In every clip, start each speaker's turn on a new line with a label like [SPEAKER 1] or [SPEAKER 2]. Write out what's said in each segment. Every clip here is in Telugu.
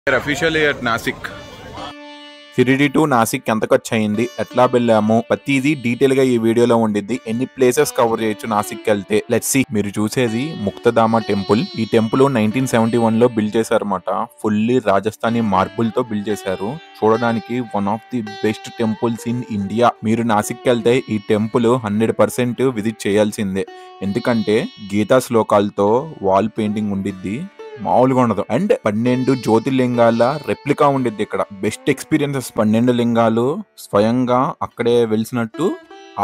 [SPEAKER 1] Officially at Nasik.
[SPEAKER 2] Shirdi to Nasik ఎంత ఖర్చు అయింది, ఎట్లా వెళ్ళాము, ప్రతిదీ డీటెయిల్ గా ఈ వీడియోలో ఉండిద్ది. ఎన్ని ప్లేసెస్ కవర్ చేయొచ్చు నాసిక్ వెళ్తే, లెట్స్ సీ. మీరు చూసేది ముక్తధామ టెంపుల్. ఈ టెంపుల్ 1971 లో బిల్డ్ చేశారన్నమాట. ఫుల్లీ రాజస్థానీ మార్బుల్ తో బిల్డ్ చేశారు. చూడడానికి one of the best temples in India. మీరు నాసిక్ వెళ్తే ఈ టెంపుల్ 100% విజిట్ చేయాల్సిందే. ఎందుకంటే గీతా శ్లోకాలతో వాల్ పెయింటింగ్ ఉండిద్ది, మామూలుగా ఉండదు. అండ్ 12 జ్యోతిర్లింగాల రెప్లికా ఉండిద్ది ఇక్కడ. Best experiences. 12 లింగాలు స్వయంగా అక్కడే వెలిసినట్టు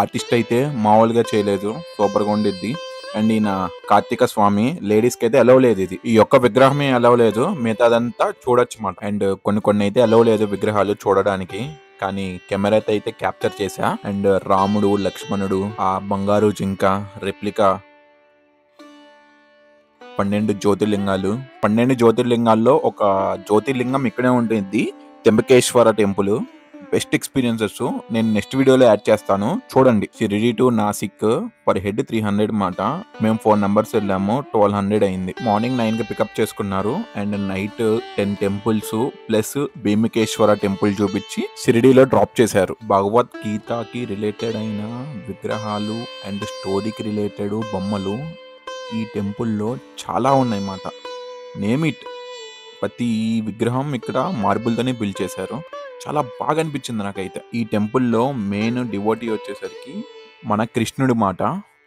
[SPEAKER 2] ఆర్టిస్ట్ అయితే మామూలుగా చేయలేదు, సూపర్ గా ఉండిద్ది. అండ్ ఈయన కార్తీక స్వామి, లేడీస్ కి అయితే అలవ్ లేదు. ఇది ఈ యొక్క విగ్రహమే అలవ్ లేదు, మిగతాదంతా చూడొచ్చు మాట. అండ్ కొన్ని అయితే అలవ్ లేదు విగ్రహాలు చూడడానికి, కానీ కెమెరా అయితే క్యాప్చర్ చేశా. అండ్ రాముడు, లక్ష్మణుడు, ఆ బంగారు జింక రెప్లికా, 12 జ్యోతిర్లింగాలు. 12 జ్యోతిర్లింగాల్లో ఒక జ్యోతిర్లింగం ఇక్కడే ఉంటుంది, త్ర్యంబకేశ్వర టెంపుల్. బెస్ట్ ఎక్స్పీరియన్సెస్ నేను నెక్స్ట్ వీడియోలో యాడ్ చేస్తాను, చూడండి. Shirdi to Nasik per head 300 మాట. మేము 4 నంబర్స్ వెళ్ళాము, 1200 అయింది. మార్నింగ్ 9 కి పికప్ చేసుకున్నారు. And night 10 temples plus Bhimakeshwara temple చూపించి షిరిడిలో డ్రాప్ చేశారు. భగవద్గీతకి రిలేటెడ్ అయిన విగ్రహాలు అండ్ స్టోరీకి రిలేటెడ్ బొమ్మలు ఈ టెంపుల్లో చాలా ఉన్నాయి మాట. Name it. ప్రతి విగ్రహం ఇక్కడ మార్బుల్తోనే బిల్డ్ చేశారు. చాలా బాగా అనిపించింది నాకైతే. ఈ టెంపుల్లో మెయిన్ డివోటీ వచ్చేసరికి మన కృష్ణుడి మాట.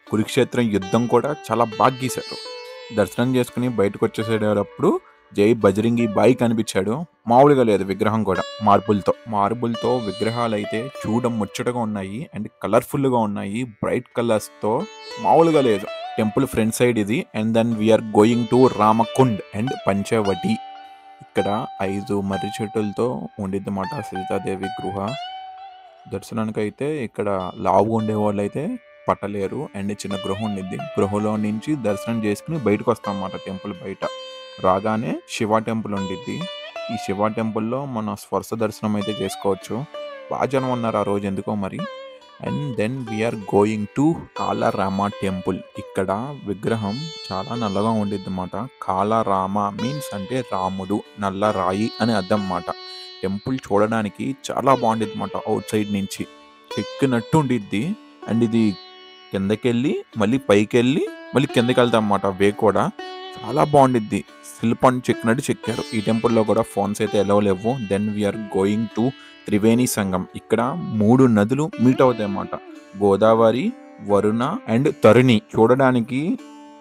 [SPEAKER 2] కురుక్షేత్రం యుద్ధం కూడా చాలా బాగా గీశారు. దర్శనం చేసుకుని బయటకు వచ్చేసేటప్పుడు జై బజరంగి బాయ్ కనిపించాడు. మామూలుగా లేదు విగ్రహం కూడా. మార్బుల్తో విగ్రహాలు అయితే చూడ ముచ్చటగా ఉన్నాయి అండ్ కలర్ఫుల్ గా ఉన్నాయి. బ్రైట్ కలర్స్ తో మామూలుగా లేదు. టెంపుల్ ఫ్రంట్ సైడ్ ఇది. And then we are going to Ramkund and Panchavati. ఇక్కడ 5 మర్రి చెట్టులతో ఉండిద్ది మాట సీతాదేవి గృహ. దర్శనానికి అయితే ఇక్కడ లావు ఉండే వాళ్ళు అయితే పట్టలేరు. అండ్ చిన్న గృహ ఉండిద్ది. గృహలో నుంచి దర్శనం చేసుకుని బయటకు వస్తాం అన్నమాట. టెంపుల్ బయట రాగానే శివ టెంపుల్ ఉండిద్ది. ఈ శివ టెంపుల్లో మన స్పర్శ దర్శనం అయితే చేసుకోవచ్చు. బాగా జనం ఉన్నారు ఆ రోజు ఎందుకో మరి. And then we are going to Kalaram temple. ఇక్కడ విగ్రహం చాలా నల్లగా ఉండిద్ది అన్నమాట. కాలరామ మీన్స్ అంటే రాముడు, నల్ల రాయి అని అర్థం అన్నమాట. టెంపుల్ చూడడానికి చాలా బాగుండిద్ది అన్నమాట. అవుట్ సైడ్ నుంచి ఎక్కినట్టు ఉండిద్ది. అండ్ ఇది కిందకెళ్ళి మళ్ళీ పైకి వెళ్ళి మళ్ళీ కిందకి వెళ్తాం అన్నమాట. వే కూడా చాలా బాగుండిద్ది. శిల్పాన్ని చెక్కినట్టు చెక్కారు. ఈ టెంపుల్లో కూడా ఫోన్స్ అయితే ఎలా లేవు. Then we are going to Triveni Sangam. ఇక్కడ 3 నదులు మీట్ అవుతాయి అన్నమాట. గోదావరి, వరుణ అండ్ తరుణి. చూడడానికి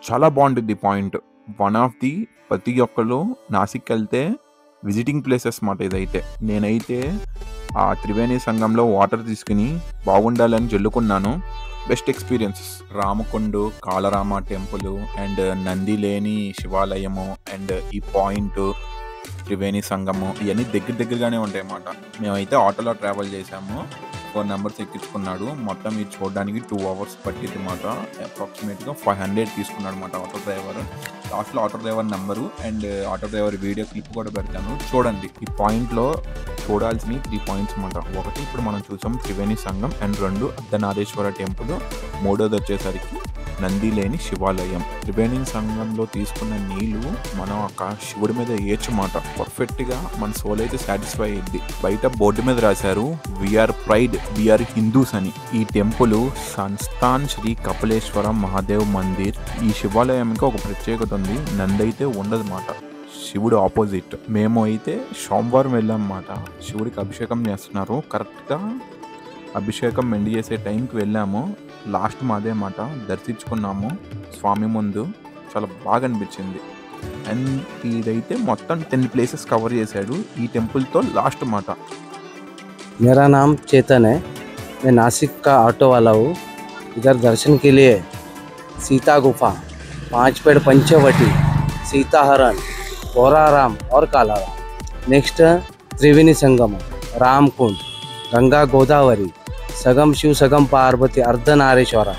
[SPEAKER 2] చాలా బాగుంటుంది పాయింట్. వన్ ఆఫ్ ది ప్రతి ఒక్కరు నాసిక్ వెళ్తే విజిటింగ్ ప్లేసెస్ మాట ఇదైతే. నేనైతే ఆ త్రివేణి సంగంలో వాటర్ తీసుకుని బాగుండాలని జల్లుకున్నాను. Best experiences. Ramkund, Kalaram temple and Nandi లేని శివాలయము అండ్ ఈ పాయింట్ త్రివేణి సంగము ఇవన్నీ దగ్గరగానే ఉంటాయి అన్నమాట. మేమైతే ఆటోలో ట్రావెల్ చేసాము. 4 నంబర్స్ ఎక్కించుకున్నాడు. మొత్తం ఇది చూడడానికి 2 hours పట్టింది అన్నమాట. అప్రాక్సిమేట్గా 500 తీసుకున్నాడు అన్నమాట ఆటో డ్రైవర్. లాస్ట్లో auto driver number and auto driver video clip కూడా పెడతాను, చూడండి. ఈ పాయింట్లో చూడాల్సిన 3 పాయింట్స్ అన్నమాట. ఒకటి ఇప్పుడు మనం చూసాం త్రివేణి సంగం. And 2 Ardhanareeshwara temple. 3వది వచ్చేసరికి నంది లేని శివాలయం. త్రివేణి సంగంలో తీసుకున్న నీళ్లు మనం ఒక శివుడి మీద వేయచ్చమాట. పర్ఫెక్ట్ గా మన సోల్ అయితే సాటిస్ఫై అయ్యింది. బయట బోర్డు మీద రాశారు వీఆర్ ప్రైడ్, వీఆర్ హిందూస్ అని. ఈ టెంపుల్ సంస్థాన్ శ్రీ కపిలేశ్వర మహాదేవ్ మందిర్. ఈ శివాలయంకి ఒక ప్రత్యేకత ఉంది. నంది అయితే ఉండదు మాట, శివుడు ఆపోజిట్. మేము అయితే సోమవారం వెళ్ళాం మాట. శివుడికి అభిషేకం చేస్తున్నారు. కరెక్ట్గా అభిషేకం ఎండ్ చేసే టైంకి వెళ్ళాము. లాస్ట్ మాదే మాట. దర్శించుకున్నాము స్వామి ముందు. చాలా బాగా అనిపించింది. అండ్ ఇదైతే మొత్తం 10 ప్లేసెస్ కవర్ చేశాడు ఈ టెంపుల్తో లాస్ట్ మాట.
[SPEAKER 3] मेरा नाम चेतन है, मैं नासिक का ऑटो वाला हूँ। इधर दर्शन के लिए सीता गुफा, 5 पेड़ पंचवटी, सीता हरण, बोराराम और कालाराम। नेक्स्ट त्रिवेणी संगम, रामकुंड, गंगा गोदावरी, सगम शिव सगम पार्वती, अर्धनारीश्वरा।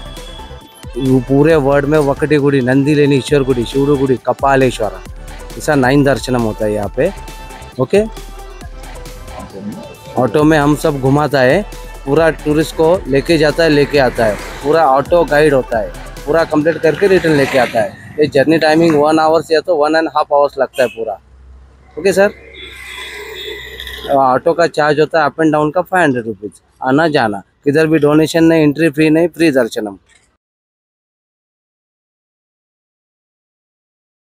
[SPEAKER 3] पूरे वर्ल्ड में वकटी गुड़ी, नंदी लेनी ईश्वर गुड़ी, शिवड़ गुड़ी, कपालेश्वरा। ऐसा 9 दर्शनम होता है यहाँ पे। ओके, ऑटो में हम सब घुमाता है, पूरा टूरिस्ट को लेके जाता है, लेके आता है। पूरा ऑटो गाइड होता है, पूरा कंप्लीट करके रिटर्न लेके आता है। ये जर्नी टाइमिंग 1 hours या तो 1.5 hours लगता है पूरा। Okay sir. ऑटो का चार्ज होता है अप एंड डाउन का 500 रुपीज़, आना जाना, किधर भी डोनेशन नहीं, एंट्री फ्री नहीं, फ्री दर्शनम।